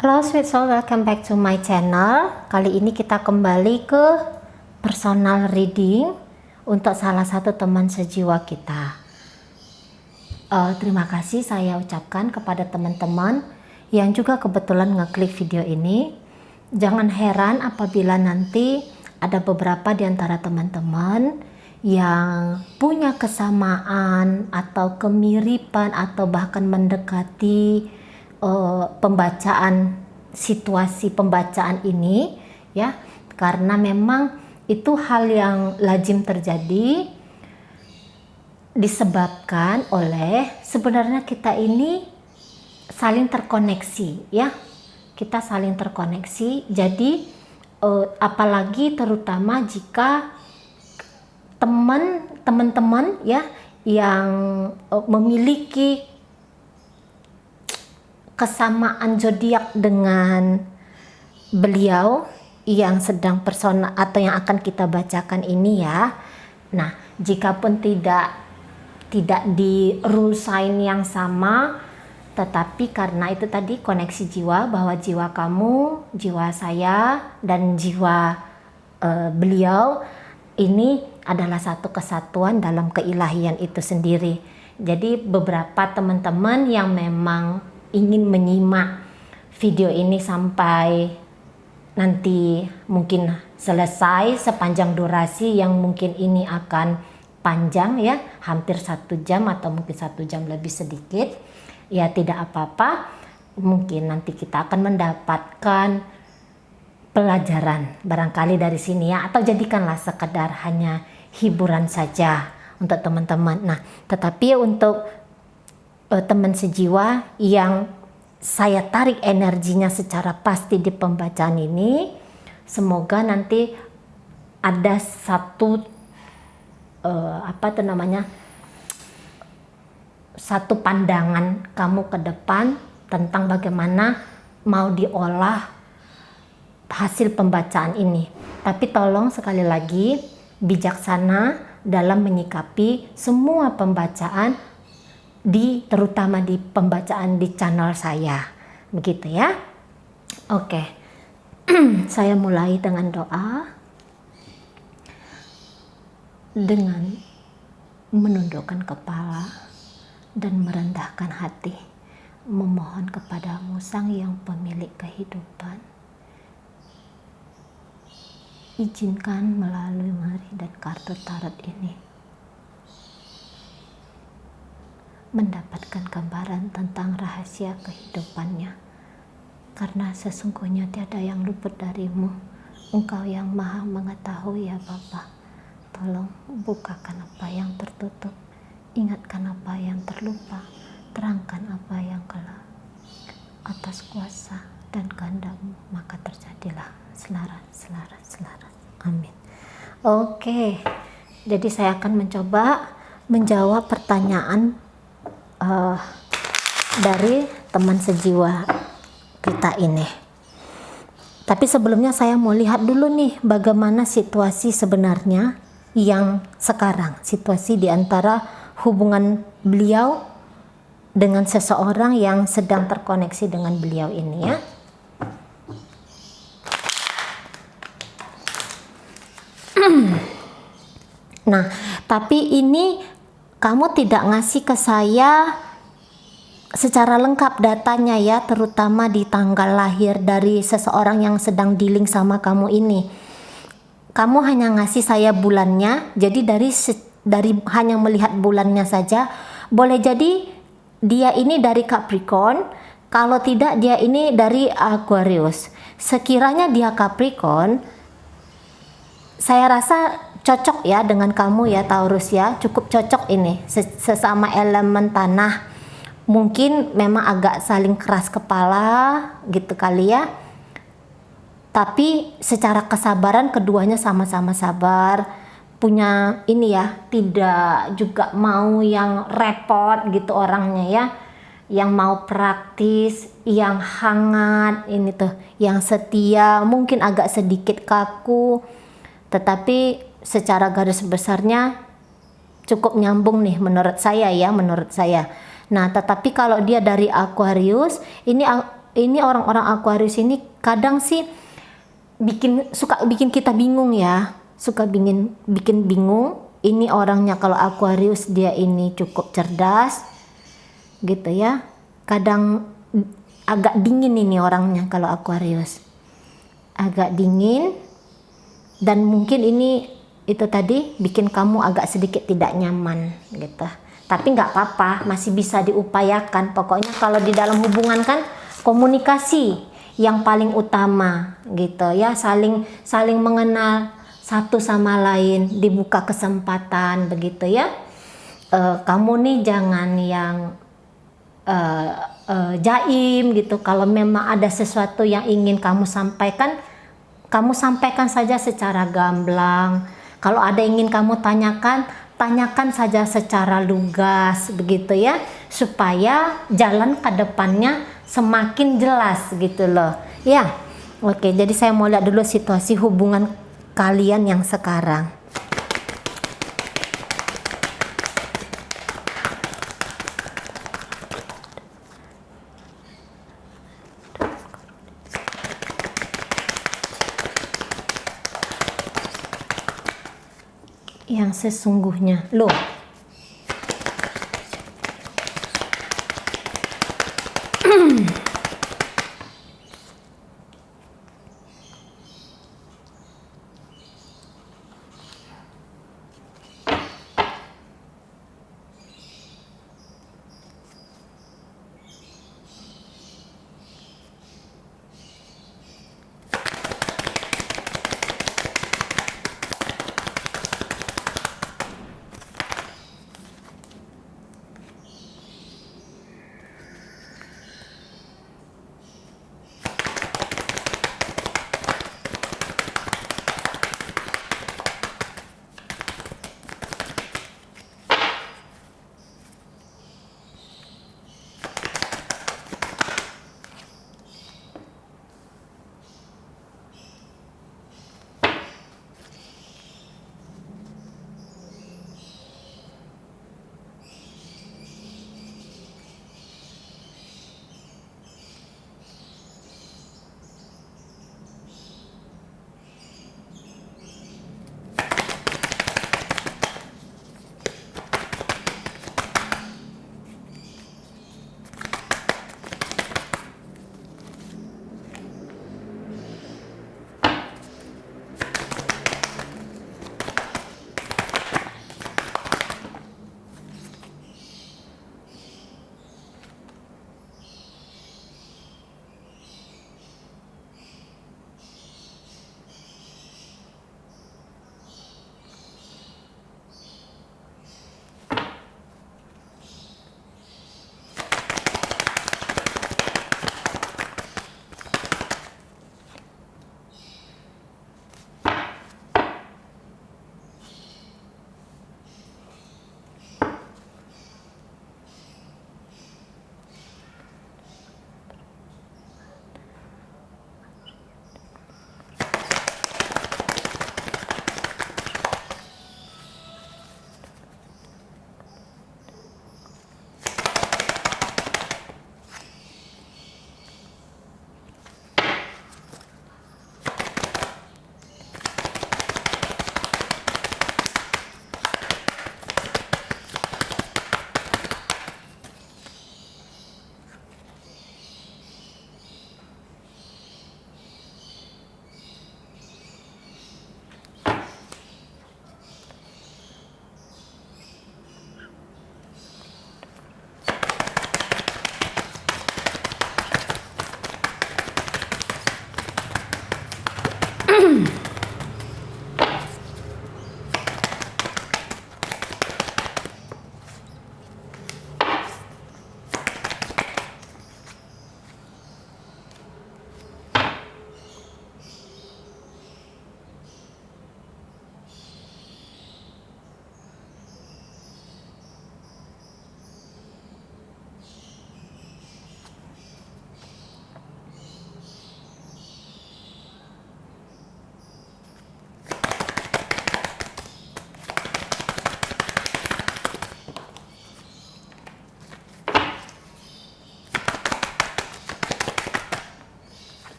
Halo sweet soul, welcome back to my channel. Kali ini kita kembali ke personal reading untuk salah satu teman sejiwa kita. Terima kasih saya ucapkan kepada teman-teman yang juga kebetulan ngeklik video ini. Jangan heran apabila nanti ada beberapa di antara teman-teman yang punya kesamaan atau kemiripan atau bahkan mendekati pembacaan situasi pembacaan ini ya, karena memang itu hal yang lazim terjadi disebabkan oleh sebenarnya kita ini saling terkoneksi ya, kita saling terkoneksi. Jadi apalagi terutama jika teman-teman ya yang memiliki kesamaan zodiak dengan beliau yang sedang persona atau yang akan kita bacakan ini ya. Nah, jikapun tidak di rule sign yang sama, tetapi karena itu tadi koneksi jiwa, bahwa jiwa kamu, jiwa saya, dan jiwa beliau ini adalah satu kesatuan dalam keilahian itu sendiri. Jadi beberapa teman-teman yang memang ingin menyimak video ini sampai nanti mungkin selesai sepanjang durasi yang mungkin ini akan panjang ya, hampir 1 jam atau mungkin 1 jam lebih sedikit ya, tidak apa-apa. Mungkin nanti kita akan mendapatkan pelajaran barangkali dari sini ya, atau jadikanlah sekedar hanya hiburan saja untuk teman-teman. Nah, tetapi untuk teman sejiwa yang saya tarik energinya secara pasti di pembacaan ini, semoga nanti ada satu satu pandangan kamu ke depan tentang bagaimana mau diolah hasil pembacaan ini. Tapi tolong sekali lagi bijaksana dalam menyikapi semua pembacaan terutama di pembacaan di channel saya, begitu ya. Oke. Saya mulai dengan doa, dengan menundukkan kepala dan merendahkan hati, memohon kepadamu Sang Yang Pemilik kehidupan, izinkan melalui mari dan kartu tarot ini mendapatkan gambaran tentang rahasia kehidupannya, karena sesungguhnya tiada yang luput darimu. Engkau yang maha mengetahui ya Bapa. Tolong bukakan apa yang tertutup, ingatkan apa yang terlupa, terangkan apa yang gelap. Atas kuasa dan kehendak-Mu maka terjadilah selaras. Amin. Oke, jadi saya akan mencoba menjawab pertanyaan dari teman sejiwa kita ini. Tapi sebelumnya saya mau lihat dulu nih bagaimana situasi sebenarnya yang sekarang, situasi di antara hubungan beliau dengan seseorang yang sedang terkoneksi dengan beliau ini ya. Nah, tapi ini kamu tidak ngasih ke saya secara lengkap datanya ya, terutama di tanggal lahir dari seseorang yang sedang dealing sama kamu ini. Kamu hanya ngasih saya bulannya, jadi dari hanya melihat bulannya saja, boleh jadi dia ini dari Capricorn, kalau tidak dia ini dari Aquarius. Sekiranya dia Capricorn, saya rasa cocok ya dengan kamu ya Taurus ya, cukup cocok ini, sesama elemen tanah. Mungkin memang agak saling keras kepala gitu kali ya, tapi secara kesabaran keduanya sama-sama sabar, punya ini ya, tidak juga mau yang repot gitu orangnya ya, yang mau praktis, yang hangat ini tuh, yang setia, mungkin agak sedikit kaku, tetapi secara garis besarnya cukup nyambung nih menurut saya ya, menurut saya. Nah, tetapi kalau dia dari Aquarius, ini ini orang-orang Aquarius ini kadang sih suka bikin kita bingung ya, suka bikin bingung. Ini orangnya kalau Aquarius dia ini cukup cerdas gitu ya. Kadang agak dingin ini orangnya kalau Aquarius. Agak dingin dan mungkin ini itu tadi bikin kamu agak sedikit tidak nyaman gitu. Tapi nggak apa-apa, masih bisa diupayakan. Pokoknya kalau di dalam hubungan kan komunikasi yang paling utama gitu ya, saling mengenal satu sama lain, dibuka kesempatan begitu ya. Kamu nih jangan yang jaim gitu. Kalau memang ada sesuatu yang ingin kamu sampaikan saja secara gamblang. Kalau ada yang ingin kamu tanyakan saja secara lugas begitu ya, supaya jalan ke depannya semakin jelas gitu loh ya. Oke, jadi saya mau lihat dulu situasi hubungan kalian yang sekarang. Yang sesungguhnya loh.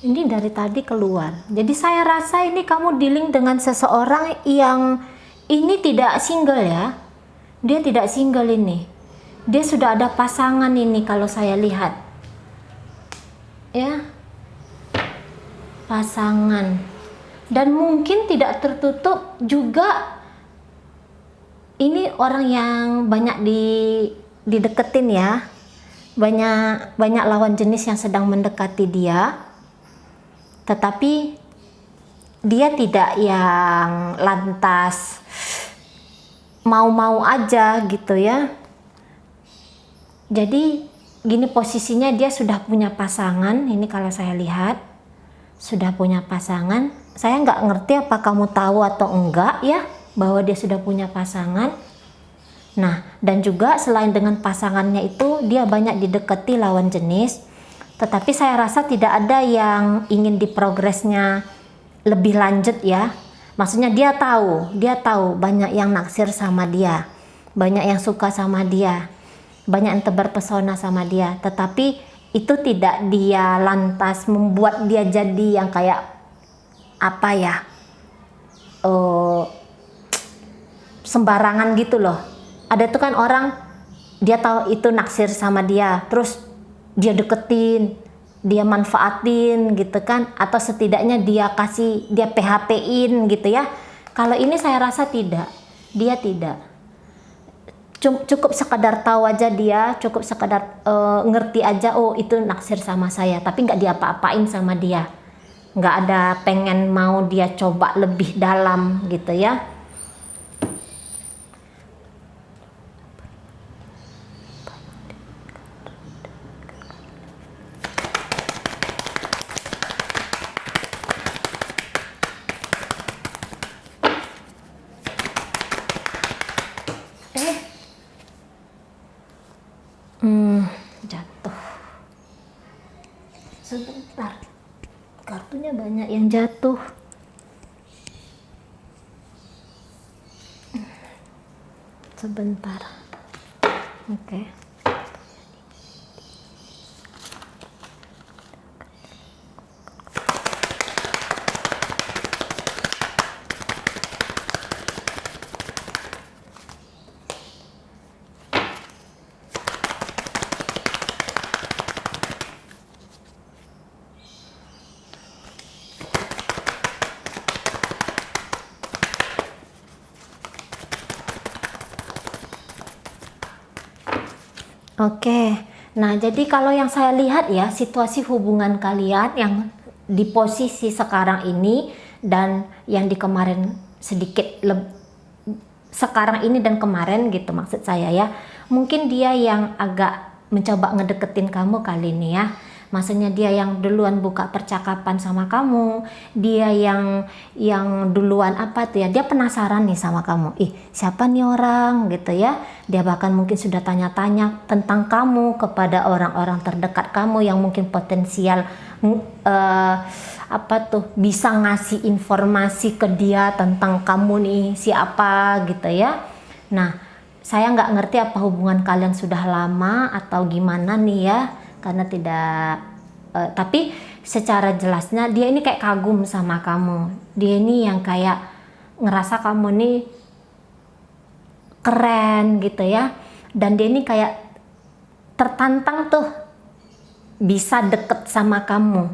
Ini dari tadi keluar. Jadi saya rasa ini kamu dealing dengan seseorang yang ini tidak single ya. Dia tidak single ini. Dia sudah ada pasangan ini kalau saya lihat. Ya. Pasangan. Dan mungkin tidak tertutup juga ini orang yang banyak dideketin ya. Banyak lawan jenis yang sedang mendekati dia. Tetapi dia tidak yang lantas mau-mau aja gitu ya. Jadi gini posisinya, dia sudah punya pasangan. Ini kalau saya lihat sudah punya pasangan. Saya nggak ngerti apa kamu tahu atau enggak ya bahwa dia sudah punya pasangan. Nah, dan juga selain dengan pasangannya itu dia banyak didekati lawan jenis. Tetapi saya rasa tidak ada yang ingin diprogresnya lebih lanjut ya. Maksudnya dia tahu banyak yang naksir sama dia, banyak yang suka sama dia, banyak yang terpesona sama dia. Tetapi itu tidak dia lantas membuat dia jadi yang kayak apa ya, sembarangan gitu loh. Ada tuh kan orang dia tahu itu naksir sama dia, terus dia deketin, dia manfaatin gitu kan, atau setidaknya dia PHP-in gitu ya. Kalau ini saya rasa tidak, dia tidak. Cukup sekadar tahu aja dia, cukup sekadar ngerti aja, oh itu naksir sama saya, tapi nggak diapa-apain sama dia, nggak ada pengen mau dia coba lebih dalam gitu ya. Jatuh. Sebentar. Kartunya banyak yang jatuh. Sebentar. Oke. Oke, nah jadi kalau yang saya lihat ya, situasi hubungan kalian yang di posisi sekarang ini dan yang di kemarin sekarang ini dan kemarin gitu maksud saya ya. Mungkin dia yang agak mencoba ngedeketin kamu kali ini ya. Maksudnya dia yang duluan buka percakapan sama kamu, dia yang duluan apa tuh ya, dia penasaran nih sama kamu, siapa nih orang gitu ya. Dia bahkan mungkin sudah tanya-tanya tentang kamu kepada orang-orang terdekat kamu yang mungkin potensial bisa ngasih informasi ke dia tentang kamu nih siapa gitu ya. Nah, saya nggak ngerti apa hubungan kalian sudah lama atau gimana nih ya, karena tidak tapi secara jelasnya dia ini kayak kagum sama kamu. Dia ini yang kayak ngerasa kamu nih keren gitu ya, dan dia ini kayak tertantang tuh bisa deket sama kamu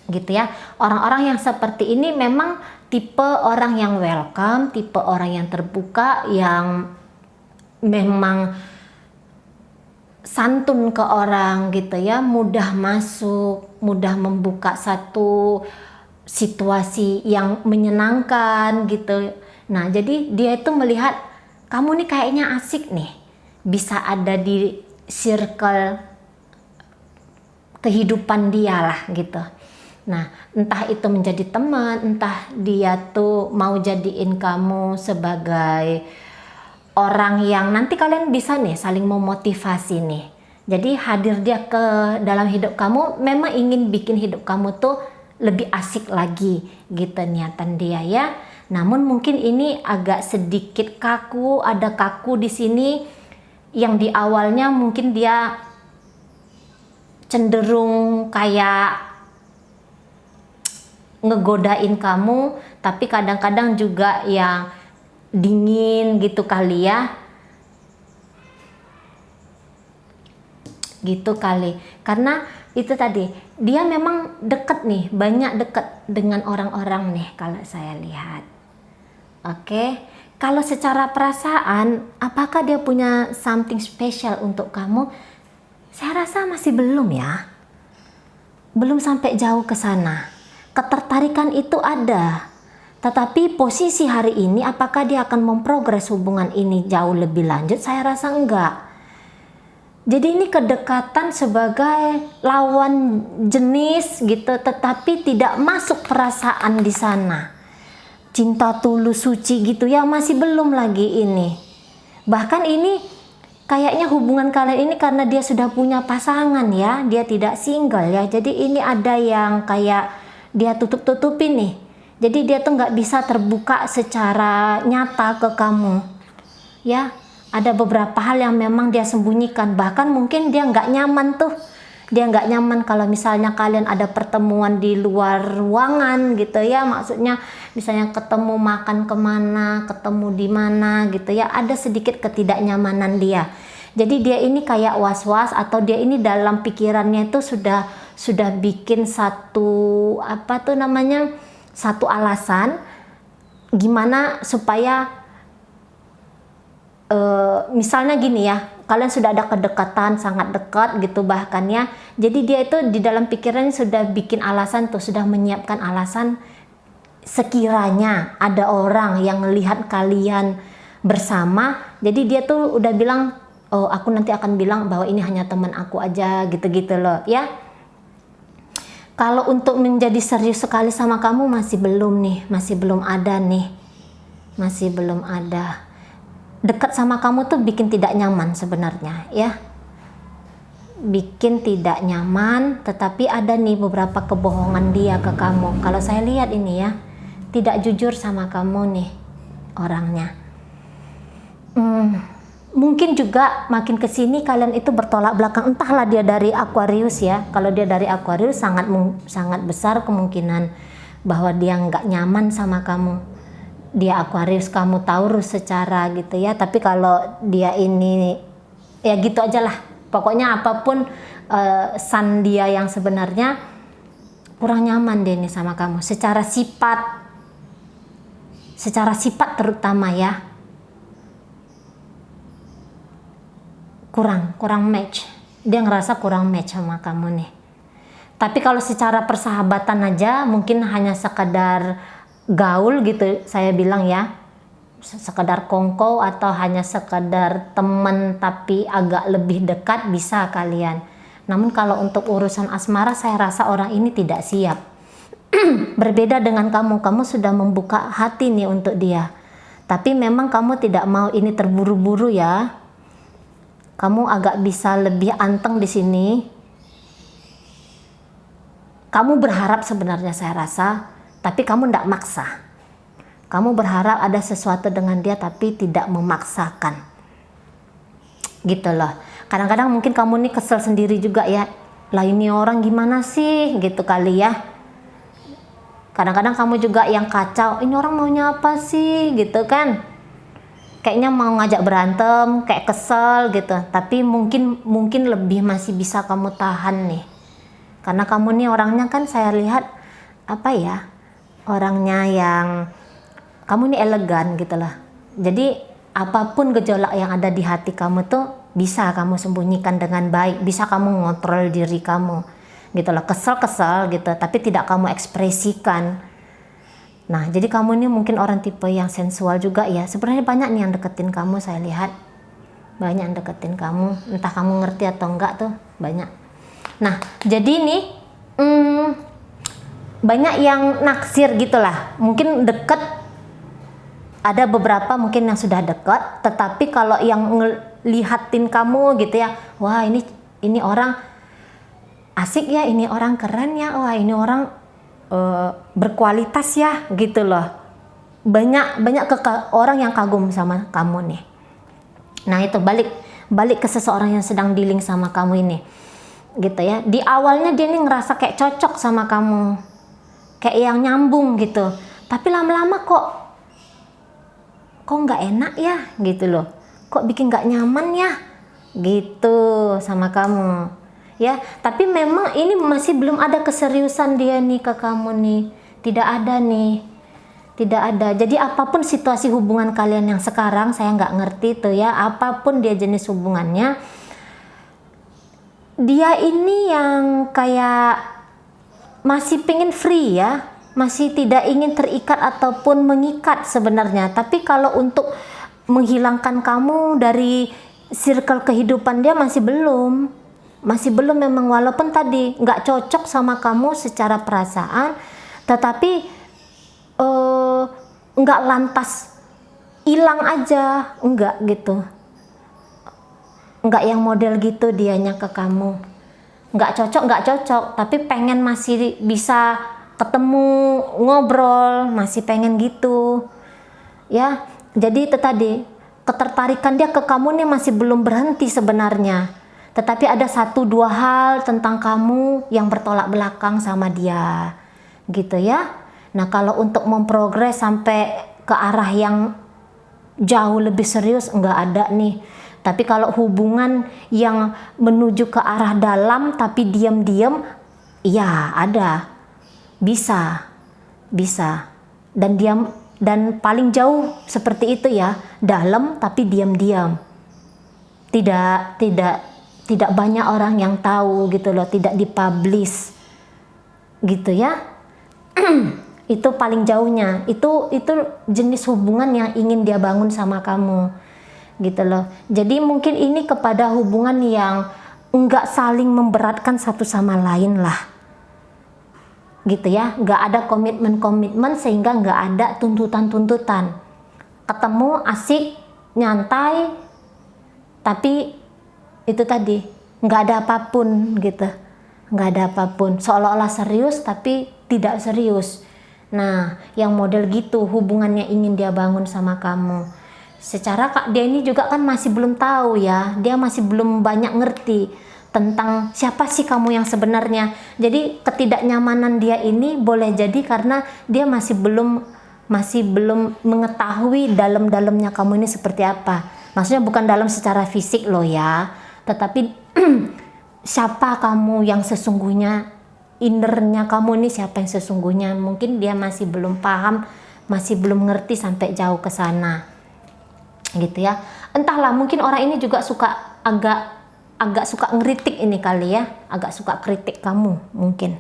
gitu ya. Orang-orang yang seperti ini memang tipe orang yang welcome, tipe orang yang terbuka, yang memang santun ke orang gitu ya, mudah masuk, mudah membuka satu situasi yang menyenangkan gitu. Nah, jadi dia itu melihat kamu nih kayaknya asik nih, bisa ada di circle kehidupan dia lah gitu. Nah, entah itu menjadi teman, entah dia tuh mau jadiin kamu sebagai orang yang nanti kalian bisa nih saling memotivasi nih. Jadi hadir dia ke dalam hidup kamu memang ingin bikin hidup kamu tuh lebih asik lagi gitu niatan dia ya. Namun mungkin ini agak sedikit kaku, ada kaku di sini yang di awalnya mungkin dia cenderung kayak ngegodain kamu, tapi kadang-kadang juga yang dingin gitu kali ya. Gitu kali. Karena itu tadi, dia memang deket nih, banyak deket dengan orang-orang nih kalau saya lihat. Oke. Kalau secara perasaan, apakah dia punya something special untuk kamu? Saya rasa masih belum ya. Belum sampai jauh ke sana. Ketertarikan itu ada. Tetapi posisi hari ini, apakah dia akan memprogres hubungan ini jauh lebih lanjut? Saya rasa enggak. Jadi ini kedekatan sebagai lawan jenis gitu, tetapi tidak masuk perasaan di sana. Cinta tulus suci gitu ya, masih belum lagi ini. Bahkan ini kayaknya hubungan kalian ini karena dia sudah punya pasangan ya, dia tidak single ya. Jadi ini ada yang kayak dia tutup-tutupin nih. Jadi dia tuh nggak bisa terbuka secara nyata ke kamu ya. Ada beberapa hal yang memang dia sembunyikan, bahkan mungkin dia nggak nyaman tuh. Dia nggak nyaman kalau misalnya kalian ada pertemuan di luar ruangan gitu ya, maksudnya misalnya ketemu makan kemana, ketemu di mana gitu ya, ada sedikit ketidaknyamanan dia. Jadi dia ini kayak was-was, atau dia ini dalam pikirannya itu sudah bikin satu apa tuh namanya, satu alasan gimana supaya misalnya gini ya, kalian sudah ada kedekatan sangat dekat gitu bahkan ya, jadi dia itu di dalam pikirannya sudah bikin alasan tuh, sudah menyiapkan alasan sekiranya ada orang yang melihat kalian bersama, jadi dia tuh udah bilang, oh aku nanti akan bilang bahwa ini hanya teman aku aja gitu-gitu loh ya. Kalau untuk menjadi serius sekali sama kamu masih belum nih, masih belum ada nih, masih belum ada. Dekat sama kamu tuh bikin tidak nyaman sebenarnya ya, bikin tidak nyaman, tetapi ada nih beberapa kebohongan dia ke kamu. Kalau saya lihat ini ya, tidak jujur sama kamu nih orangnya. Mungkin juga makin kesini kalian itu bertolak belakang, entahlah dia dari Aquarius ya. Kalau dia dari Aquarius sangat besar kemungkinan bahwa dia nggak nyaman sama kamu. Dia Aquarius, kamu Taurus secara gitu ya, tapi kalau dia ini ya gitu aja lah, pokoknya apapun sun dia yang sebenarnya kurang nyaman deh nih sama kamu secara sifat terutama ya, kurang match, dia ngerasa kurang match sama kamu nih. Tapi kalau secara persahabatan aja mungkin hanya sekadar gaul gitu saya bilang ya, sekedar kongko atau hanya sekedar teman tapi agak lebih dekat bisa kalian. Namun kalau untuk urusan asmara saya rasa orang ini tidak siap. Berbeda dengan kamu sudah membuka hati nih untuk dia, tapi memang kamu tidak mau ini terburu-buru ya. Kamu agak bisa lebih anteng di sini. Kamu berharap sebenarnya saya rasa, tapi kamu tidak maksa. Kamu berharap ada sesuatu dengan dia tapi tidak memaksakan. Gitu loh. Kadang-kadang mungkin kamu nih kesel sendiri juga ya. Lah ini orang gimana sih? Gitu kali ya. Kadang-kadang kamu juga yang kacau. Ini orang maunya apa sih? Gitu kan. Kayaknya mau ngajak berantem, kayak kesel gitu. Tapi mungkin lebih masih bisa kamu tahan nih. Karena kamu nih orangnya kan saya lihat apa ya? Orangnya yang kamu ini elegan gitu lah. Jadi apapun gejolak yang ada di hati kamu tuh bisa kamu sembunyikan dengan baik, bisa kamu ngontrol diri kamu gitu loh. Kesel gitu, tapi tidak kamu ekspresikan. Nah, jadi kamu ini mungkin orang tipe yang sensual juga ya. Sebenarnya banyak nih yang deketin kamu, saya lihat. Banyak yang deketin kamu, entah kamu ngerti atau enggak tuh, banyak. Nah, jadi nih banyak yang naksir gitulah. Mungkin deket, ada beberapa mungkin yang sudah deket, tetapi kalau yang ngelihatin kamu gitu ya, wah ini orang asik ya, ini orang keren ya, wah ini orang berkualitas ya gitu loh. Banyak orang yang kagum sama kamu nih. Nah itu balik ke seseorang yang sedang dealing sama kamu ini gitu ya. Di awalnya dia nih ngerasa kayak cocok sama kamu, kayak yang nyambung gitu. Tapi lama-lama kok nggak enak ya gitu loh. Kok bikin nggak nyaman ya gitu sama kamu. Ya, tapi memang ini masih belum ada keseriusan dia nih ke kamu nih. Tidak ada nih. Tidak ada. Jadi apapun situasi hubungan kalian yang sekarang, saya nggak ngerti tuh ya. Apapun dia jenis hubungannya, dia ini yang kayak masih pengen free ya. Masih tidak ingin terikat ataupun mengikat sebenarnya. Tapi kalau untuk menghilangkan kamu dari circle kehidupan dia masih belum memang, walaupun tadi nggak cocok sama kamu secara perasaan, tetapi nggak lantas hilang aja, enggak gitu, nggak yang model gitu dianya ke kamu, nggak cocok, tapi pengen masih bisa ketemu ngobrol, masih pengen gitu ya. Jadi itu tadi, ketertarikan dia ke kamu nih masih belum berhenti sebenarnya. Tetapi ada 1-2 hal tentang kamu yang bertolak belakang sama dia. Gitu ya. Nah, kalau untuk memprogres sampai ke arah yang jauh lebih serius, enggak ada nih. Tapi kalau hubungan yang menuju ke arah dalam tapi diam-diam, ya ada. Bisa. Dan paling jauh seperti itu ya, dalam tapi diam-diam. Tidak banyak orang yang tahu gitu loh, tidak dipublish gitu ya. Itu paling jauhnya, itu jenis hubungan yang ingin dia bangun sama kamu gitu loh. Jadi mungkin ini kepada hubungan yang enggak saling memberatkan satu sama lain lah gitu ya, enggak ada komitmen sehingga enggak ada tuntutan, ketemu asik nyantai tapi itu tadi nggak ada apapun gitu, nggak ada apapun, seolah-olah serius tapi tidak serius. Nah, yang model gitu hubungannya ingin dia bangun sama kamu. Secara dia ini juga kan masih belum tahu ya, dia masih belum banyak ngerti tentang siapa sih kamu yang sebenarnya. Jadi ketidaknyamanan dia ini boleh jadi karena dia masih belum mengetahui dalam-dalamnya kamu ini seperti apa. Maksudnya bukan dalam secara fisik loh ya, tetapi siapa kamu yang sesungguhnya, innernya kamu ini siapa yang sesungguhnya. Mungkin dia masih belum paham, masih belum ngerti sampai jauh ke sana gitu ya. Entahlah, mungkin orang ini juga suka agak suka ngeritik ini kali ya, agak suka kritik kamu mungkin.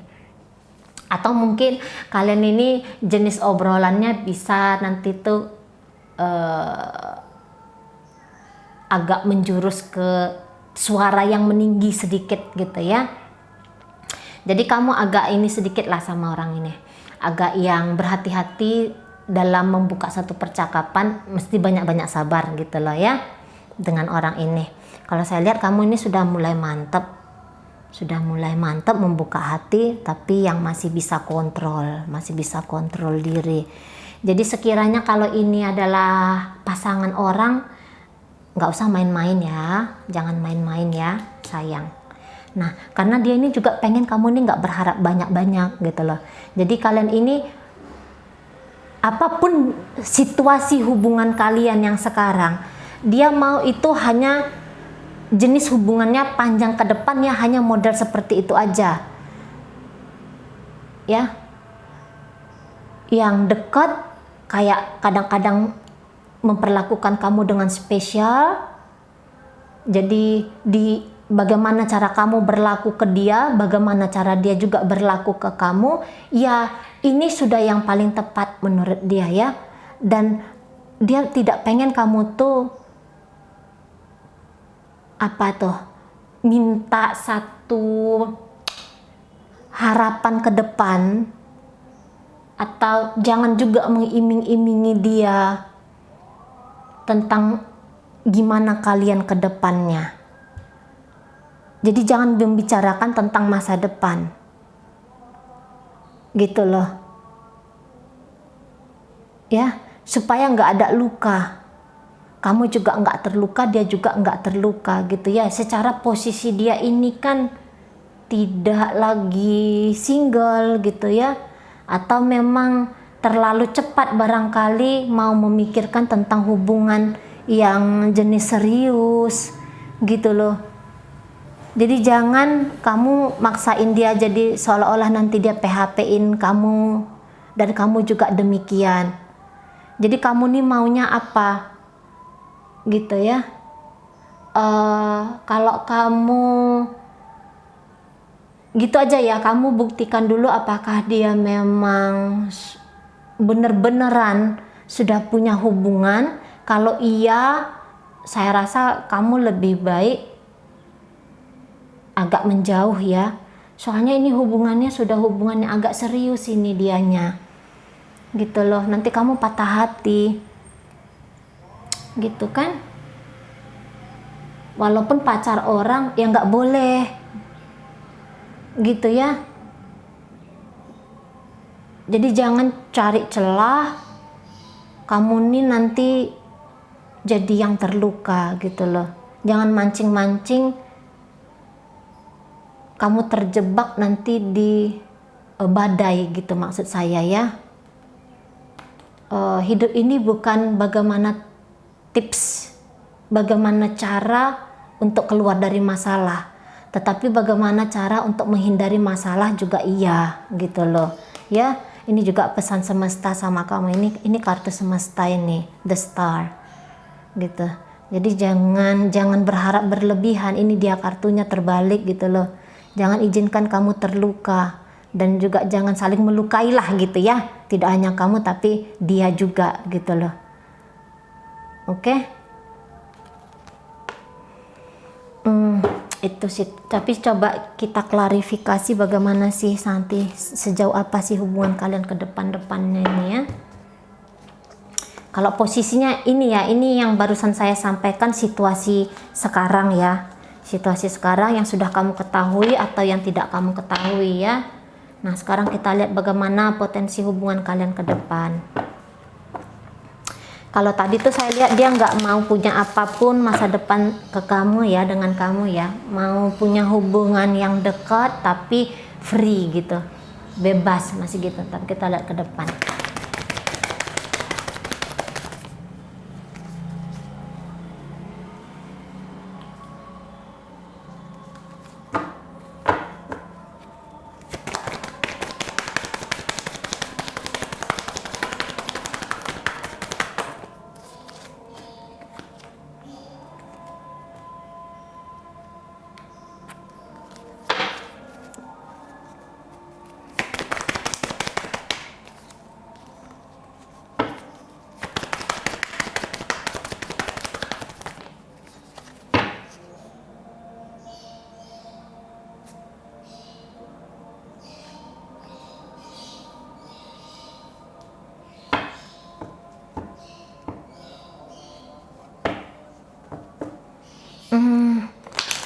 Atau mungkin kalian ini jenis obrolannya bisa nanti tuh agak menjurus ke suara yang meninggi sedikit gitu ya. Jadi kamu agak ini sedikit lah sama orang ini, agak yang berhati-hati dalam membuka satu percakapan, mesti banyak-banyak sabar gitu loh ya dengan orang ini. Kalau saya lihat kamu ini sudah mulai mantep membuka hati, tapi yang masih bisa kontrol diri. Jadi sekiranya kalau ini adalah pasangan orang, nggak usah main-main ya, jangan main-main ya sayang. Nah, karena dia ini juga pengen kamu ini nggak berharap banyak-banyak gitu loh. Jadi kalian ini apapun situasi hubungan kalian yang sekarang, dia mau itu hanya jenis hubungannya panjang ke depannya hanya model seperti itu aja ya, yang dekat kayak kadang-kadang memperlakukan kamu dengan spesial. Jadi bagaimana cara kamu berlaku ke dia, bagaimana cara dia juga berlaku ke kamu, ya ini sudah yang paling tepat menurut dia ya. Dan dia tidak pengen kamu tuh minta satu harapan ke depan, atau jangan juga mengiming-imingi dia tentang gimana kalian ke depannya. Jadi jangan membicarakan tentang masa depan gitu loh ya, supaya nggak ada luka, kamu juga nggak terluka, dia juga nggak terluka gitu ya. Secara posisi dia ini kan tidak lagi single gitu ya, atau memang terlalu cepat barangkali mau memikirkan tentang hubungan yang jenis serius gitu loh. Jadi jangan kamu maksain dia jadi seolah-olah nanti dia PHP-in kamu dan kamu juga demikian. Jadi kamu nih maunya apa gitu ya. Kalau kamu gitu aja ya, kamu buktikan dulu apakah dia memang bener-beneran sudah punya hubungan. Kalau iya, saya rasa kamu lebih baik agak menjauh ya. Soalnya ini hubungannya sudah hubungannya agak serius ini dianya. Gitu loh, nanti kamu patah hati. Gitu kan? Walaupun pacar orang ya nggak boleh. Gitu ya. Jadi jangan cari celah kamu nih nanti jadi yang terluka gitu loh. Jangan mancing-mancing kamu terjebak nanti di badai gitu maksud saya ya. Hidup ini bukan bagaimana tips, bagaimana cara untuk keluar dari masalah, tetapi bagaimana cara untuk menghindari masalah juga iya gitu loh ya. Ini juga pesan semesta sama kamu, ini kartu semesta ini, the star gitu. Jadi jangan berharap berlebihan, ini dia kartunya terbalik gitu loh. Jangan izinkan kamu terluka dan juga jangan saling melukai lah gitu ya, tidak hanya kamu tapi dia juga gitu loh. Oke. Itu sih, tapi coba kita klarifikasi bagaimana sih nanti sejauh apa sih hubungan kalian ke depannya ini ya. Kalau posisinya ini ya, ini yang barusan saya sampaikan situasi sekarang ya, situasi sekarang yang sudah kamu ketahui atau yang tidak kamu ketahui ya. Nah sekarang kita lihat bagaimana potensi hubungan kalian ke depan. Kalau tadi tuh saya lihat dia nggak mau punya apapun masa depan ke kamu ya, dengan kamu ya. Mau punya hubungan yang dekat tapi free gitu, bebas masih gitu. Tapi kita lihat ke depan.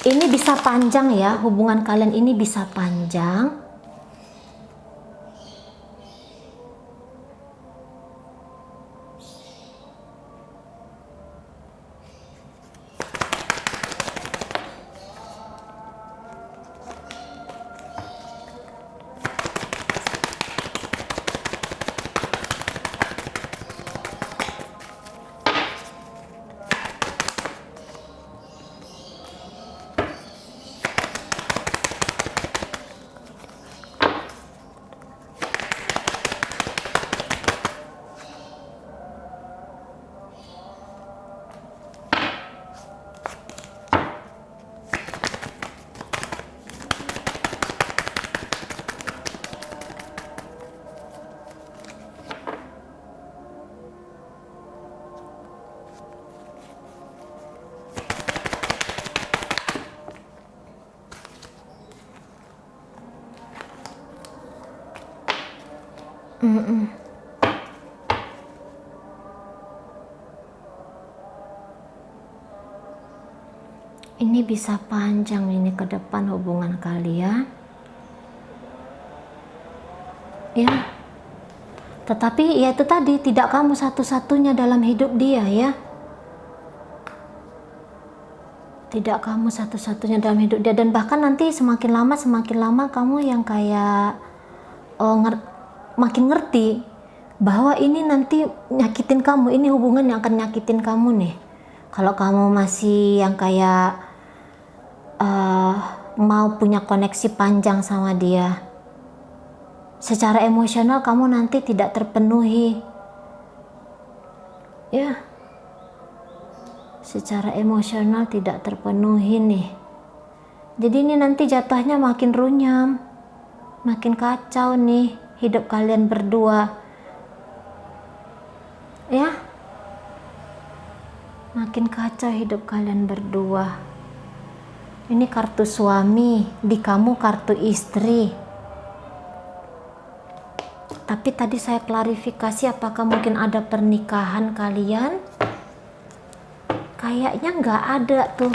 Ini bisa panjang ya, hubungan kalian ini bisa panjang. Ini bisa panjang ini ke depan hubungan kalian. Ya. Tetapi ya itu tadi, tidak kamu satu-satunya dalam hidup dia ya. Tidak kamu satu-satunya dalam hidup dia, dan bahkan nanti semakin lama kamu yang kayak makin ngerti bahwa ini nanti nyakitin kamu, ini hubungan yang akan nyakitin kamu nih. Kalau kamu masih yang kayak mau punya koneksi panjang sama dia, secara emosional kamu nanti tidak terpenuhi ya, secara emosional tidak terpenuhi nih. Jadi ini nanti jatuhnya makin runyam, makin kacau nih hidup kalian berdua ya, makin kacau hidup kalian berdua. Ini kartu suami, di kamu kartu istri. Tapi tadi saya klarifikasi, apakah mungkin ada pernikahan kalian? Kayaknya nggak ada tuh.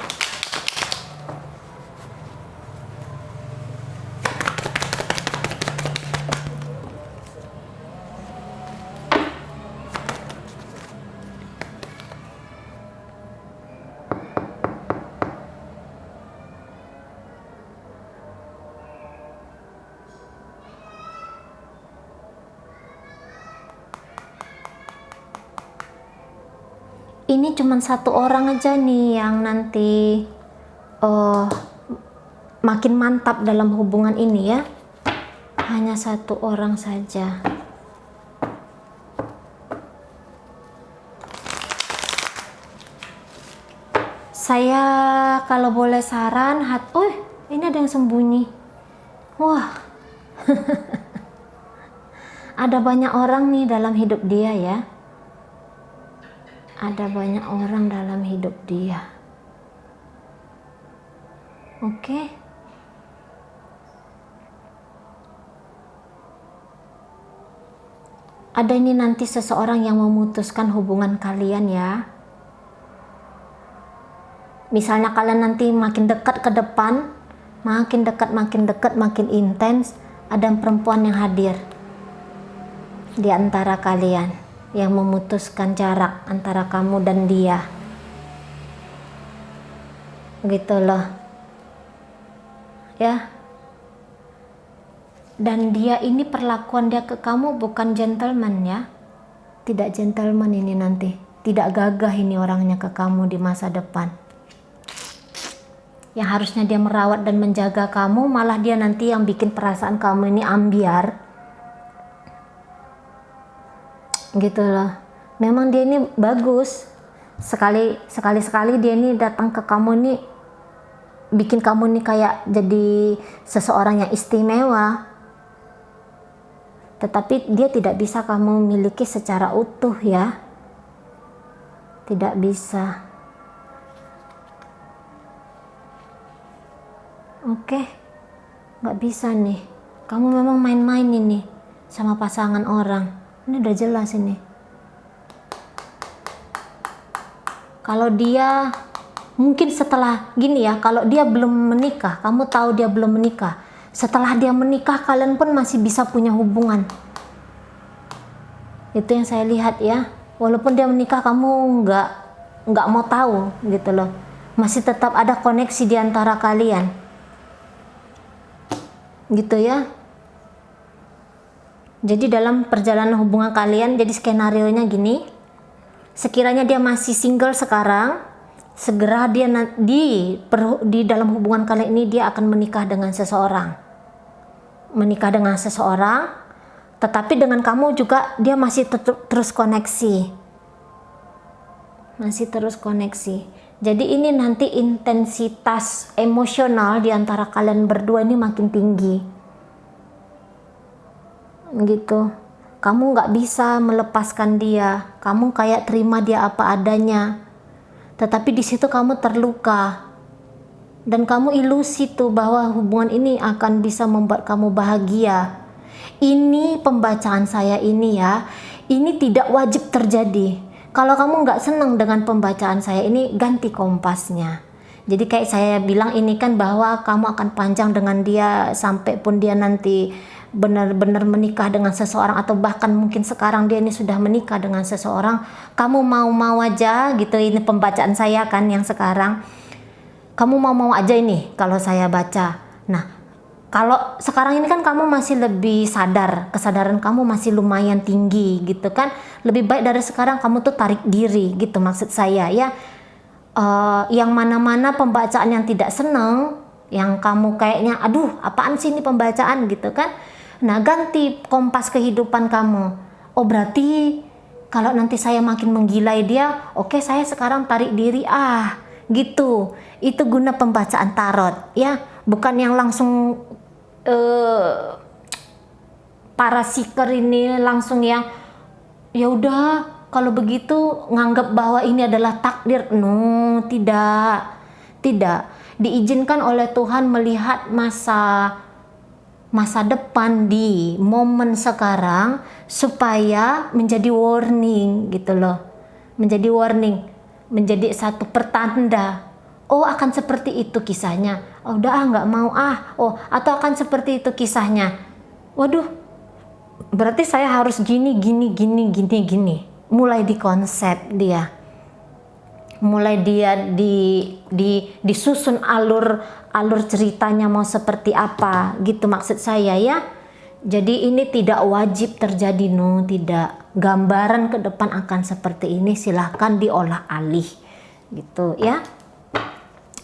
Ini cuma satu orang aja nih yang nanti makin mantap dalam hubungan ini ya. Hanya satu orang saja. Saya kalau boleh saran, ini ada yang sembunyi. Wah, ada banyak orang nih dalam hidup dia ya. Ada banyak orang dalam hidup dia. Oke. Ada ini nanti seseorang yang memutuskan hubungan kalian ya. Misalnya kalian nanti makin dekat ke depan, makin dekat, makin intens, ada perempuan yang hadir di antara kalian, yang memutuskan jarak antara kamu dan dia. Gitu loh. Ya. Dan dia ini, perlakuan dia ke kamu bukan gentleman ya. Tidak gentleman ini nanti. Tidak gagah ini orangnya ke kamu di masa depan. Yang harusnya dia merawat dan menjaga kamu, malah dia nanti yang bikin perasaan kamu ini ambiar. Gitu loh. Memang dia ini bagus, sekali dia ini datang ke kamu ini, bikin kamu ini kayak jadi seseorang yang istimewa, tetapi dia tidak bisa kamu miliki secara utuh ya, tidak bisa. Oke, nggak bisa nih, kamu memang main-main ini sama pasangan orang. Ini udah jelas ini. Kalau dia mungkin setelah gini ya, kalau dia belum menikah, kamu tahu dia belum menikah. Setelah dia menikah, kalian pun masih bisa punya hubungan. Itu yang saya lihat ya. Walaupun dia menikah, kamu nggak mau tahu gitu loh. Masih tetap ada koneksi di antara kalian. Gitu ya. Jadi dalam perjalanan hubungan kalian, jadi skenarionya gini, sekiranya dia masih single sekarang, segera dia di dalam hubungan kalian ini dia akan menikah dengan seseorang. Menikah dengan seseorang, tetapi dengan kamu juga dia masih terus koneksi. Masih terus koneksi. Jadi ini nanti intensitas emosional di antara kalian berdua ini makin tinggi. Gitu, kamu nggak bisa melepaskan dia, kamu kayak terima dia apa adanya, tetapi di situ kamu terluka dan kamu ilusi tuh bahwa hubungan ini akan bisa membuat kamu bahagia. Ini pembacaan saya ini ya, ini tidak wajib terjadi. Kalau kamu nggak senang dengan pembacaan saya ini, ganti kompasnya. Jadi kayak saya bilang ini kan bahwa kamu akan panjang dengan dia sampai pun dia nanti benar-benar menikah dengan seseorang, atau bahkan mungkin sekarang dia ini sudah menikah dengan seseorang, kamu mau-mau aja gitu. Ini pembacaan saya kan yang sekarang, kamu mau-mau aja ini kalau saya baca. Nah, Kalau sekarang ini kan kamu masih lebih sadar, kesadaran kamu masih lumayan tinggi gitu kan. Lebih baik dari sekarang kamu tuh tarik diri gitu maksud saya ya. Yang mana-mana pembacaan yang tidak seneng, yang kamu kayaknya aduh apaan sih ini pembacaan gitu kan. Nah ganti kompas kehidupan kamu. Oh berarti kalau nanti saya makin menggilai dia, oke saya sekarang tarik diri gitu. Itu guna pembacaan tarot ya, bukan yang langsung para seeker ini langsung yang ya udah kalau begitu nganggap bahwa ini adalah takdir. No, tidak diizinkan oleh Tuhan melihat masa depan di momen sekarang supaya menjadi warning gitu loh, menjadi warning, menjadi satu pertanda. Oh akan seperti itu kisahnya. Oh udah nggak mau oh atau akan seperti itu kisahnya. Waduh, berarti saya harus gini. Mulai dikonsep dia. Mulai dia disusun alur ceritanya mau seperti apa gitu maksud saya ya. Jadi ini tidak wajib terjadi, no, tidak. Gambaran ke depan akan seperti ini, silahkan diolah alih gitu ya.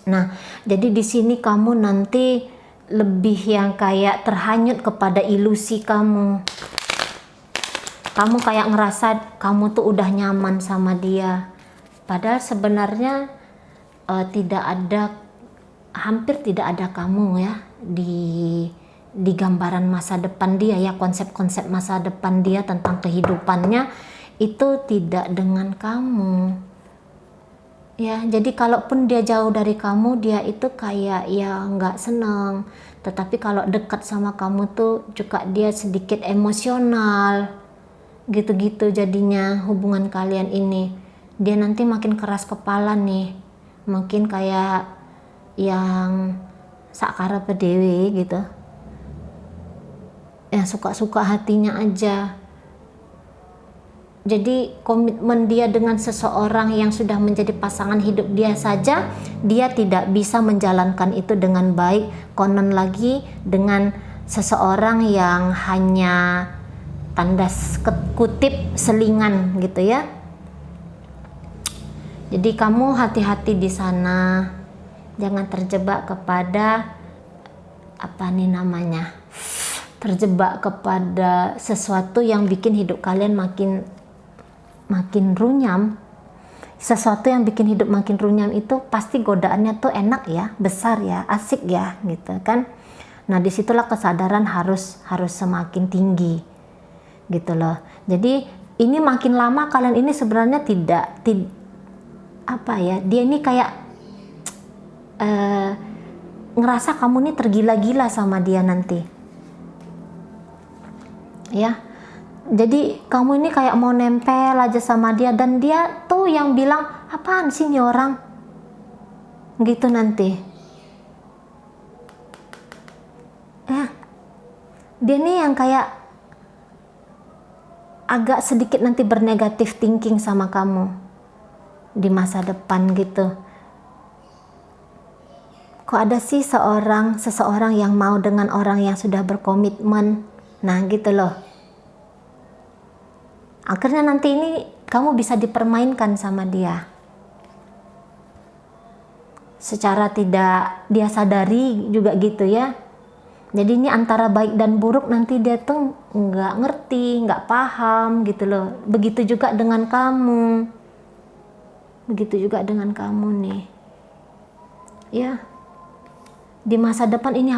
Nah, jadi di sini kamu nanti lebih yang kayak terhanyut kepada ilusi kamu. Kamu kayak ngerasa kamu tuh udah nyaman sama dia. Padahal sebenarnya hampir tidak ada kamu ya di gambaran masa depan dia ya, konsep-konsep masa depan dia tentang kehidupannya itu tidak dengan kamu. Ya, jadi kalaupun dia jauh dari kamu, dia itu kayak ya nggak senang. Tetapi kalau dekat sama kamu tuh juga dia sedikit emosional, gitu-gitu jadinya hubungan kalian ini. Dia nanti makin keras kepala nih, makin kayak yang sakara pedewi gitu. Yang suka-suka hatinya aja. Jadi komitmen dia dengan seseorang yang sudah menjadi pasangan hidup dia saja, dia tidak bisa menjalankan itu dengan baik. Konon lagi dengan seseorang yang hanya tanda kutip selingan gitu ya. Jadi kamu hati-hati di sana, jangan terjebak kepada terjebak kepada sesuatu yang bikin hidup kalian makin runyam. Sesuatu yang bikin hidup makin runyam itu pasti godaannya tuh enak ya, besar ya, asik ya gitu kan. Nah disitulah kesadaran harus semakin tinggi gitu loh. Jadi ini makin lama kalian ini sebenarnya tidak dia ini kayak ngerasa kamu ini tergila-gila sama dia nanti ya. Jadi kamu ini kayak mau nempel aja sama dia, dan dia tuh yang bilang apaan sih nih orang gitu nanti ya. Dia nih yang kayak agak sedikit nanti bernegatif thinking sama kamu di masa depan gitu. Kok ada sih seseorang yang mau dengan orang yang sudah berkomitmen, nah gitu loh. Akhirnya nanti ini kamu bisa dipermainkan sama dia secara tidak dia sadari juga gitu ya. Jadi ini antara baik dan buruk nanti dia tuh nggak ngerti, nggak paham gitu loh. Begitu juga dengan kamu, nih ya. Di masa depan ini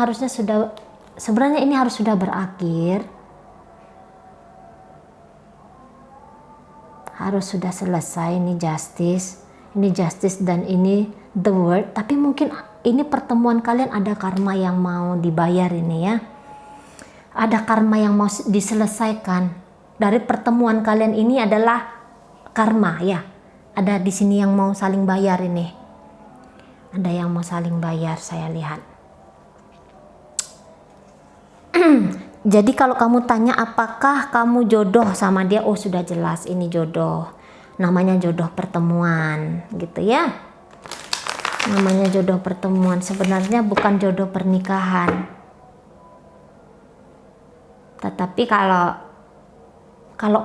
sebenarnya ini harus sudah berakhir, harus sudah selesai. Ini justice dan ini the word. Tapi mungkin ini pertemuan kalian ada karma yang mau dibayar ini ya, ada karma yang mau diselesaikan dari pertemuan kalian ini adalah karma ya. Ada di sini yang mau saling bayar ini, ada yang mau saling bayar saya lihat. Jadi kalau kamu tanya apakah kamu jodoh sama dia, oh sudah jelas ini jodoh. Namanya jodoh pertemuan gitu ya. Namanya jodoh pertemuan, sebenarnya bukan jodoh pernikahan. Tetapi kalau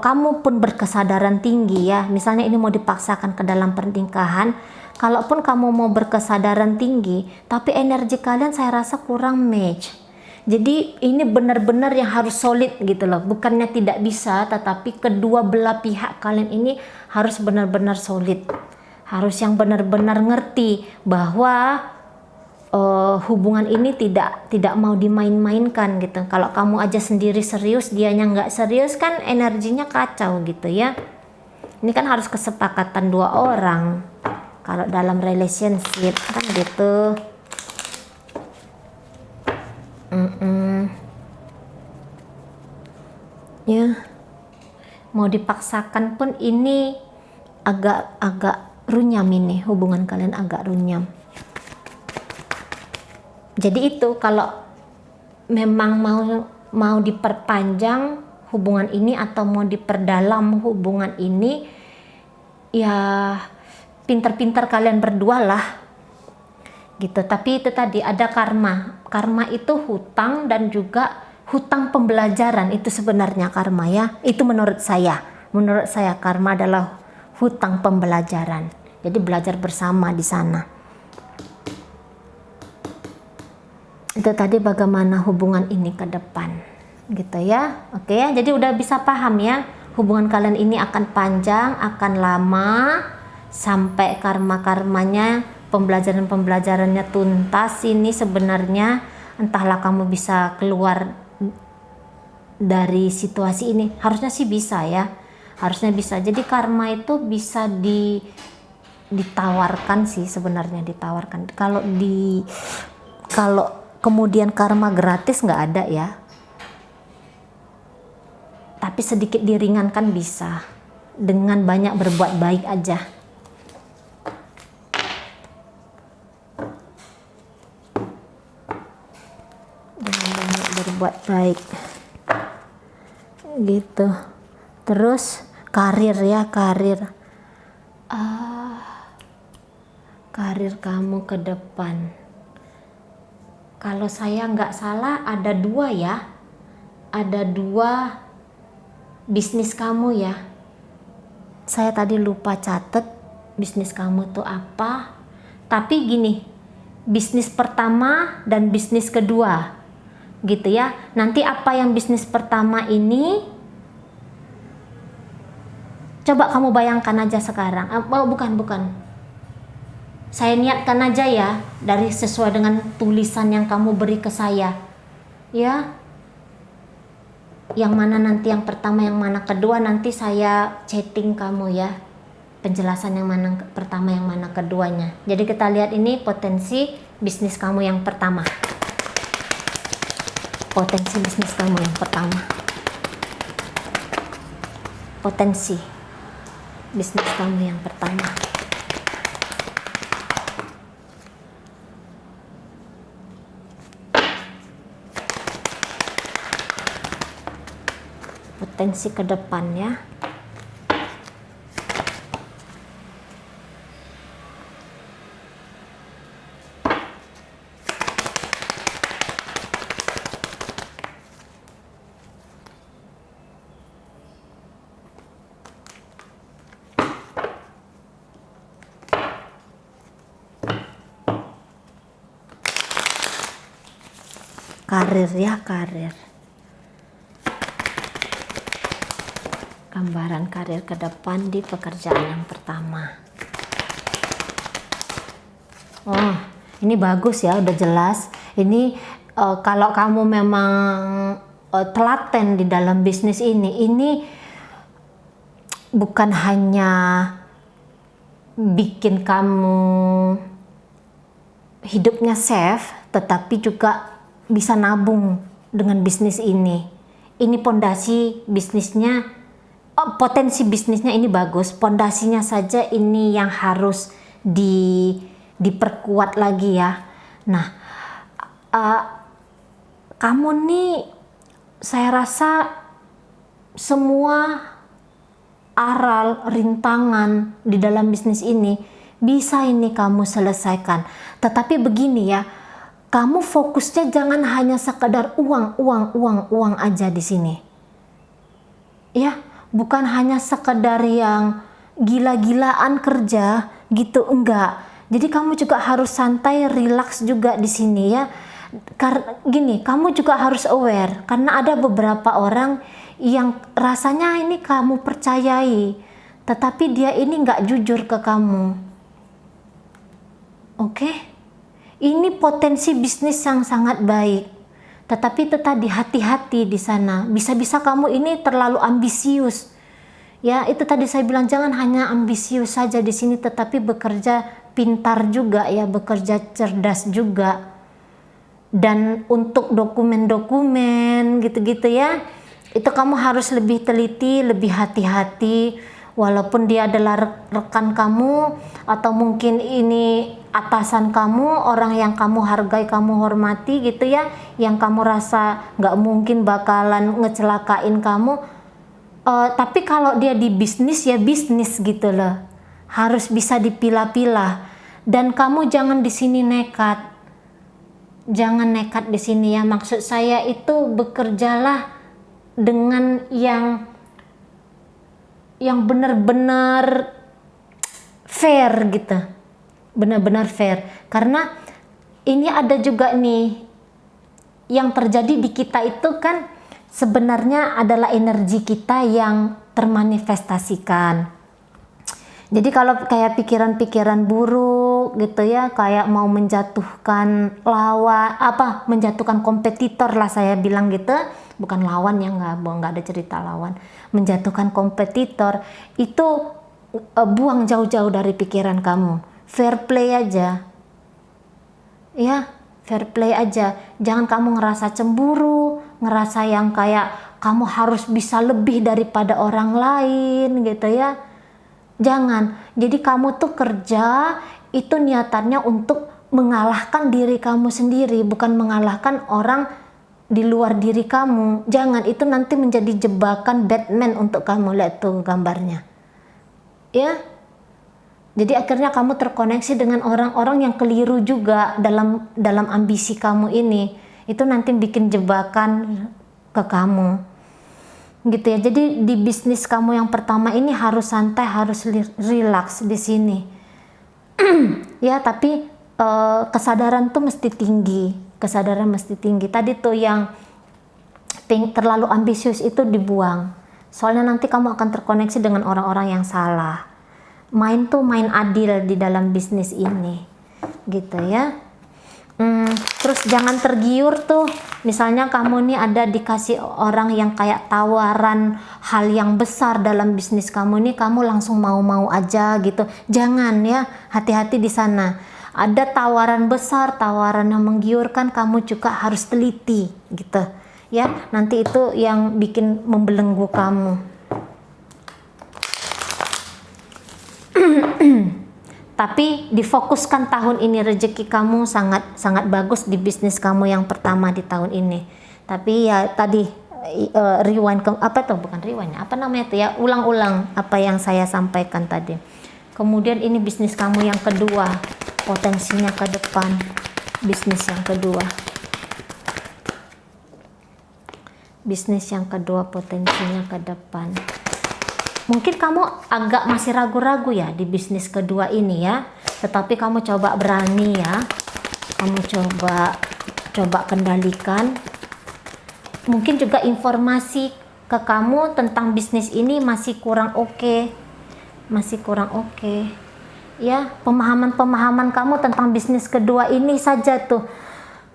kamu pun berkesadaran tinggi ya, misalnya ini mau dipaksakan ke dalam pernikahan, kalaupun kamu mau berkesadaran tinggi, tapi energi kalian saya rasa kurang match. Jadi ini benar-benar yang harus solid gitu loh. Bukannya tidak bisa, tetapi kedua belah pihak kalian ini harus benar-benar solid. Harus yang benar-benar ngerti bahwa hubungan ini tidak mau dimain-mainkan gitu. Kalau kamu aja sendiri serius, dianya nggak serius kan energinya kacau gitu ya. Ini kan harus kesepakatan dua orang. Kalau dalam relationship kan gitu. Ya, mau dipaksakan pun ini agak runyam, ini hubungan kalian agak runyam. Jadi itu kalau memang mau diperpanjang hubungan ini atau mau diperdalam hubungan ini, ya pinter-pinter kalian berdua lah gitu. Tapi itu tadi ada karma itu hutang dan juga hutang pembelajaran. Itu sebenarnya karma ya, itu menurut saya karma adalah hutang pembelajaran. Jadi belajar bersama di sana. Itu tadi bagaimana hubungan ini ke depan gitu ya. Oke ya, jadi udah bisa paham ya, hubungan kalian ini akan panjang, akan lama, sampai karma-karmanya, pembelajarannya tuntas. Ini sebenarnya entahlah kamu bisa keluar dari situasi ini. Harusnya sih bisa ya, harusnya bisa. Jadi karma itu bisa ditawarkan sih sebenarnya, ditawarkan. Kalau kemudian karma gratis nggak ada ya, tapi sedikit diringankan bisa dengan banyak berbuat baik aja. Dengan banyak berbuat baik gitu. Terus karir ya, karir kamu ke depan. Kalau saya nggak salah ada dua ya, ada dua bisnis kamu ya. Saya tadi lupa catet bisnis kamu tuh apa. Tapi gini, bisnis pertama dan bisnis kedua gitu ya. Nanti apa yang bisnis pertama ini, coba kamu bayangkan aja sekarang. Bukan. Saya niatkan aja ya, dari sesuai dengan tulisan yang kamu beri ke saya. Ya. Yang mana nanti yang pertama, yang mana kedua, nanti saya chatting kamu ya. Penjelasan yang mana pertama, yang mana keduanya. Jadi kita lihat ini potensi bisnis kamu yang pertama. Potensi bisnis kamu yang pertama. Potensi bisnis kamu yang pertama. Potensi ke depan ya. Karir ya, karir. Gambaran karir ke depan di pekerjaan yang pertama. Oh, ini bagus ya, udah jelas. Ini kalau kamu memang telaten di dalam bisnis ini bukan hanya bikin kamu hidupnya safe, tetapi juga bisa nabung dengan bisnis ini. Ini pondasi bisnisnya, potensi bisnisnya ini bagus. Pondasinya saja ini yang harus diperkuat lagi ya. Nah, kamu nih, saya rasa semua aral, rintangan di dalam bisnis ini bisa ini kamu selesaikan. Tetapi begini ya, kamu fokusnya jangan hanya sekedar uang aja di sini. Ya, bukan hanya sekedar yang gila-gilaan kerja gitu, enggak. Jadi kamu juga harus santai, relax juga di sini ya. Karena gini, kamu juga harus aware karena ada beberapa orang yang rasanya ini kamu percayai, tetapi dia ini nggak jujur ke kamu. Oke? Ini potensi bisnis yang sangat baik. Tetapi tetap hati-hati di sana. Bisa-bisa kamu ini terlalu ambisius. Ya, itu tadi saya bilang jangan hanya ambisius saja di sini, tetapi bekerja pintar juga ya, bekerja cerdas juga. Dan untuk dokumen-dokumen gitu-gitu ya, itu kamu harus lebih teliti, lebih hati-hati. Walaupun dia adalah rekan kamu atau mungkin ini atasan kamu, orang yang kamu hargai, kamu hormati gitu ya, yang kamu rasa nggak mungkin bakalan ngecelakain kamu. Tapi kalau dia di bisnis ya bisnis gitu loh, harus bisa dipilah-pilah. Dan kamu jangan di sini nekat, jangan nekat di sini ya. Maksud saya itu bekerjalah dengan yang benar-benar fair gitu, benar-benar fair. Karena ini ada juga nih yang terjadi di kita itu kan sebenarnya adalah energi kita yang termanifestasikan. Jadi kalau kayak pikiran-pikiran buruk gitu ya, kayak mau menjatuhkan lawan, menjatuhkan kompetitor lah saya bilang gitu, bukan lawan ya, nggak ada cerita lawan, menjatuhkan kompetitor itu buang jauh-jauh dari pikiran kamu. Fair play aja, ya fair play aja. Jangan kamu ngerasa cemburu, ngerasa yang kayak kamu harus bisa lebih daripada orang lain gitu ya. Jangan. Jadi kamu tuh kerja itu niatannya untuk mengalahkan diri kamu sendiri, bukan mengalahkan orang di luar diri kamu. Jangan, itu nanti menjadi jebakan Batman untuk kamu. Lihat tuh gambarnya. Ya. Jadi akhirnya kamu terkoneksi dengan orang-orang yang keliru juga dalam ambisi kamu ini. Itu nanti bikin jebakan ke kamu. Gitu ya. Jadi di bisnis kamu yang pertama ini harus santai, harus relax di sini. Ya, tapi kesadaran tuh mesti tinggi. Kesadaran mesti tinggi. Tadi tuh yang terlalu ambisius itu dibuang. Soalnya nanti kamu akan terkoneksi dengan orang-orang yang salah. Main adil di dalam bisnis ini. Gitu ya. Terus jangan tergiur tuh, misalnya kamu nih ada dikasih orang yang kayak tawaran hal yang besar dalam bisnis kamu nih, kamu langsung mau-mau aja gitu. Jangan ya, hati-hati di sana. Ada tawaran besar, tawaran yang menggiurkan, kamu juga harus teliti gitu ya. Nanti itu yang bikin membelenggu kamu. Tapi difokuskan tahun ini, rezeki kamu sangat bagus di bisnis kamu yang pertama di tahun ini. Tapi ya tadi rewind ulang-ulang apa yang saya sampaikan tadi. Kemudian ini bisnis kamu yang kedua, potensinya ke depan. Bisnis yang kedua. Bisnis yang kedua potensinya ke depan. Mungkin kamu agak masih ragu-ragu ya di bisnis kedua ini ya. Tetapi kamu coba berani ya. Kamu coba kendalikan. Mungkin juga informasi ke kamu tentang bisnis ini masih kurang oke. Masih kurang oke. Ya, pemahaman-pemahaman kamu tentang bisnis kedua ini saja tuh.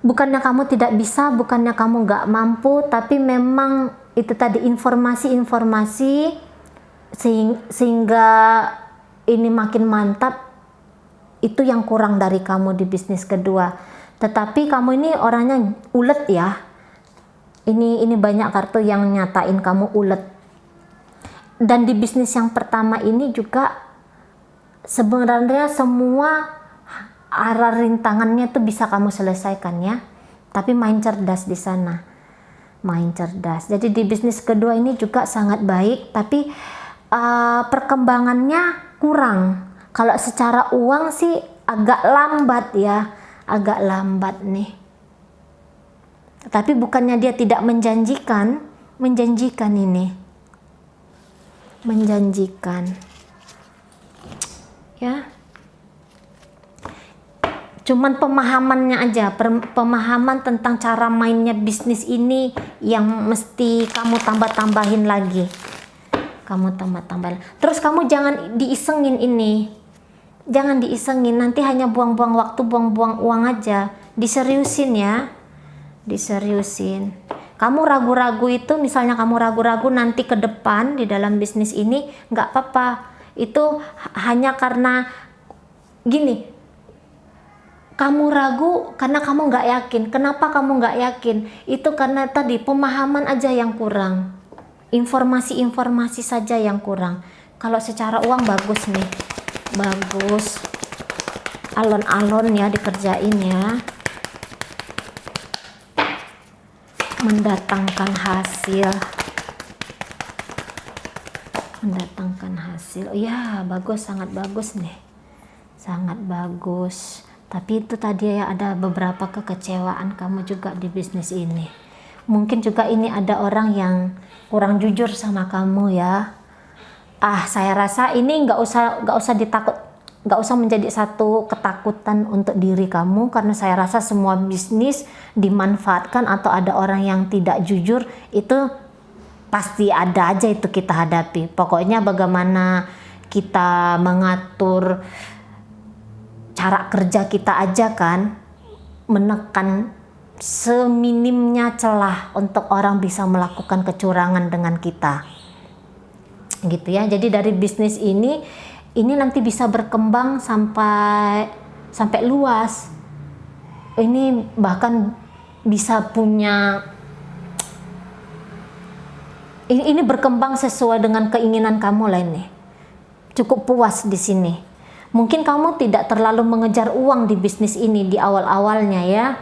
Bukannya kamu tidak bisa, bukannya kamu nggak mampu, tapi memang itu tadi informasi-informasi sehingga ini makin mantap, itu yang kurang dari kamu di bisnis kedua. Tetapi kamu ini orangnya ulet ya. Ini banyak kartu yang nyatain kamu ulet. Dan di bisnis yang pertama ini juga sebenarnya semua arah rintangannya tuh bisa kamu selesaikan ya. Tapi main cerdas di sana. Main cerdas. Jadi di bisnis kedua ini juga sangat baik, tapi perkembangannya kurang. Kalau secara uang sih agak lambat ya, agak lambat nih. Tapi bukannya dia tidak menjanjikan, menjanjikan ini. Menjanjikan. Ya. Cuman pemahamannya aja, pemahaman tentang cara mainnya bisnis ini yang mesti kamu tambah-tambahin lagi. Kamu tambah-tambahin. Terus kamu jangan diisengin ini. Jangan diisengin, nanti hanya buang-buang waktu, buang-buang uang aja. Diseriusin ya. Diseriusin. Kamu ragu-ragu itu, misalnya kamu ragu-ragu nanti ke depan di dalam bisnis ini, nggak apa-apa. Itu hanya karena gini, kamu ragu karena kamu nggak yakin. Kenapa kamu nggak yakin? Itu karena tadi pemahaman aja yang kurang, informasi-informasi saja yang kurang. Kalau secara uang bagus nih, bagus, alon-alon ya dikerjain ya, mendatangkan hasil, mendatangkan hasil. Ya bagus, sangat bagus nih, sangat bagus. Tapi itu tadi ya, ada beberapa kekecewaan kamu juga di bisnis ini. Mungkin juga ini ada orang yang kurang jujur sama kamu ya. Saya rasa ini nggak usah menjadi satu ketakutan untuk diri kamu, karena saya rasa semua bisnis dimanfaatkan atau ada orang yang tidak jujur itu pasti ada aja, itu kita hadapi. Pokoknya bagaimana kita mengatur cara kerja kita aja kan, menekan seminimnya celah untuk orang bisa melakukan kecurangan dengan kita, gitu ya. Jadi dari bisnis ini nanti bisa berkembang sampai luas. Ini bahkan bisa punya, ini berkembang sesuai dengan keinginan kamu lah ini. Cukup puas di sini. Mungkin kamu tidak terlalu mengejar uang di bisnis ini di awal-awalnya ya.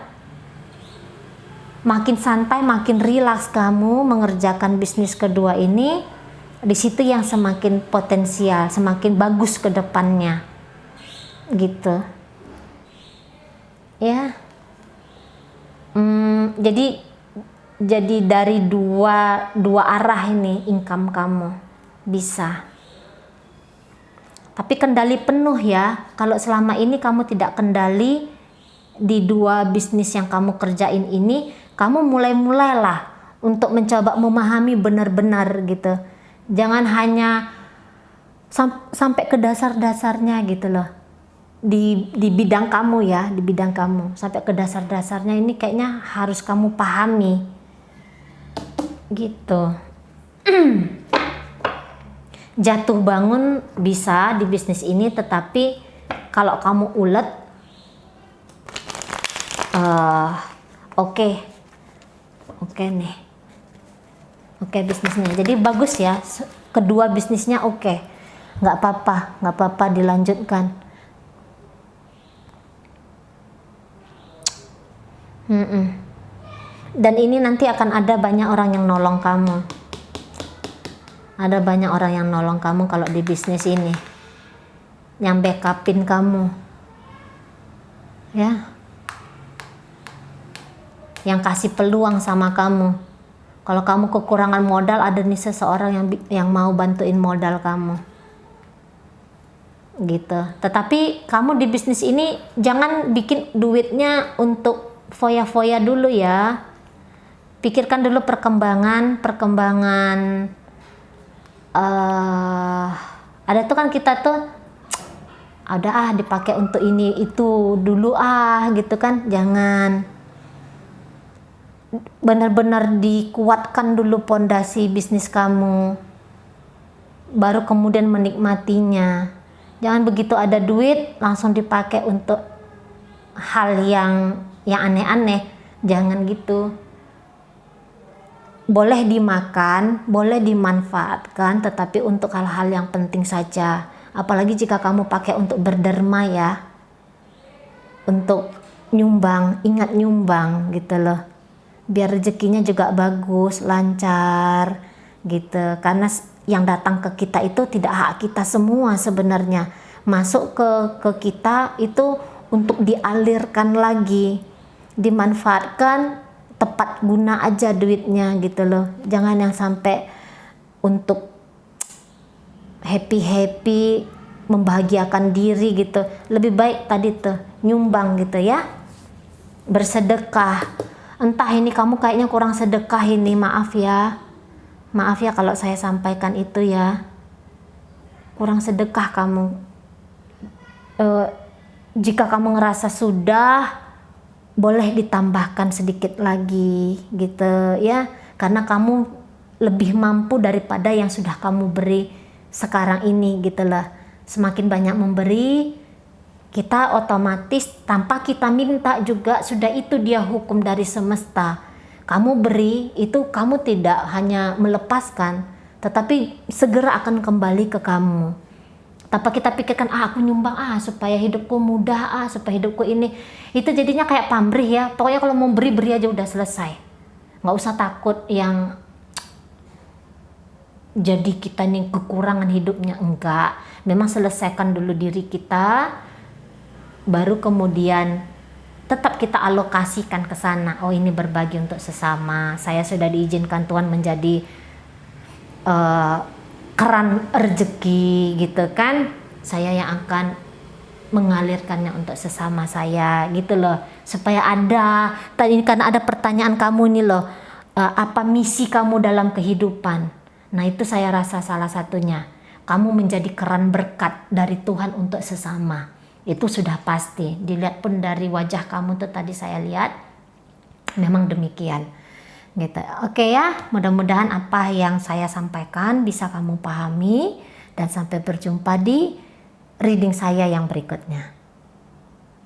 Makin santai, makin rilaks kamu mengerjakan bisnis kedua ini, di situ yang semakin potensial, semakin bagus ke depannya. Gitu. Ya. Jadi dari dua arah ini income kamu bisa. Tapi kendali penuh ya. Kalau selama ini kamu tidak kendali di dua bisnis yang kamu kerjain ini, kamu mulailah untuk mencoba memahami benar-benar gitu. Jangan hanya sampai ke dasar-dasarnya gitu loh. Di bidang kamu ya, di bidang kamu. Sampai ke dasar-dasarnya ini kayaknya harus kamu pahami. Gitu. Jatuh bangun bisa di bisnis ini, tetapi kalau kamu ulet, oke nih, oke bisnisnya. Jadi bagus ya, kedua bisnisnya oke, nggak apa-apa dilanjutkan. Dan ini nanti akan ada banyak orang yang nolong kamu. Ada banyak orang yang nolong kamu kalau di bisnis ini, yang backupin kamu ya, yang kasih peluang sama kamu. Kalau kamu kekurangan modal, ada nih seseorang yang mau bantuin modal kamu gitu. Tetapi kamu di bisnis ini jangan bikin duitnya untuk foya-foya dulu ya. Pikirkan dulu perkembangan ada tuh kan, kita tuh ada dipakai untuk ini itu dulu gitu kan. Jangan, benar-benar dikuatkan dulu pondasi bisnis kamu, baru kemudian menikmatinya. Jangan begitu ada duit langsung dipakai untuk hal yang aneh-aneh. Jangan gitu. Boleh dimakan, boleh dimanfaatkan, tetapi untuk hal-hal yang penting saja. Apalagi jika kamu pakai untuk berderma ya, untuk nyumbang, ingat nyumbang gitu loh. Biar rezekinya juga bagus, lancar gitu. Karena yang datang ke kita itu tidak hak kita semua sebenarnya. Masuk ke kita itu untuk dialirkan lagi, dimanfaatkan, tepat guna aja duitnya gitu loh. Jangan yang sampai untuk happy membahagiakan diri gitu. Lebih baik tadi tuh nyumbang gitu ya, bersedekah. Entah ini kamu kayaknya kurang sedekah ini, maaf ya kalau saya sampaikan itu ya, kurang sedekah kamu. Jika kamu ngerasa sudah, boleh ditambahkan sedikit lagi gitu ya, karena kamu lebih mampu daripada yang sudah kamu beri sekarang ini gitu lah. Semakin banyak memberi, kita otomatis tanpa kita minta juga, sudah itu dia hukum dari semesta. Kamu beri itu, kamu tidak hanya melepaskan, tetapi segera akan kembali ke kamu. Tanpa kita pikirkan, aku nyumbang supaya hidupku mudah, supaya hidupku ini, itu jadinya kayak pamrih ya. Pokoknya kalau mau beri aja udah selesai, nggak usah takut yang jadi kita nih kekurangan hidupnya. Enggak, memang selesaikan dulu diri kita, baru kemudian tetap kita alokasikan ke sana. Oh, ini berbagi untuk sesama. Saya sudah diizinkan Tuhan menjadi keran rezeki gitu kan, saya yang akan mengalirkannya untuk sesama saya gitu loh, supaya ada tadi, karena ada pertanyaan kamu nih loh, apa misi kamu dalam kehidupan. Nah itu saya rasa salah satunya kamu menjadi keran berkat dari Tuhan untuk sesama. Itu sudah pasti, dilihat pun dari wajah kamu tuh tadi saya lihat memang demikian gitu. Oke ya, mudah-mudahan apa yang saya sampaikan bisa kamu pahami, dan sampai berjumpa di reading saya yang berikutnya.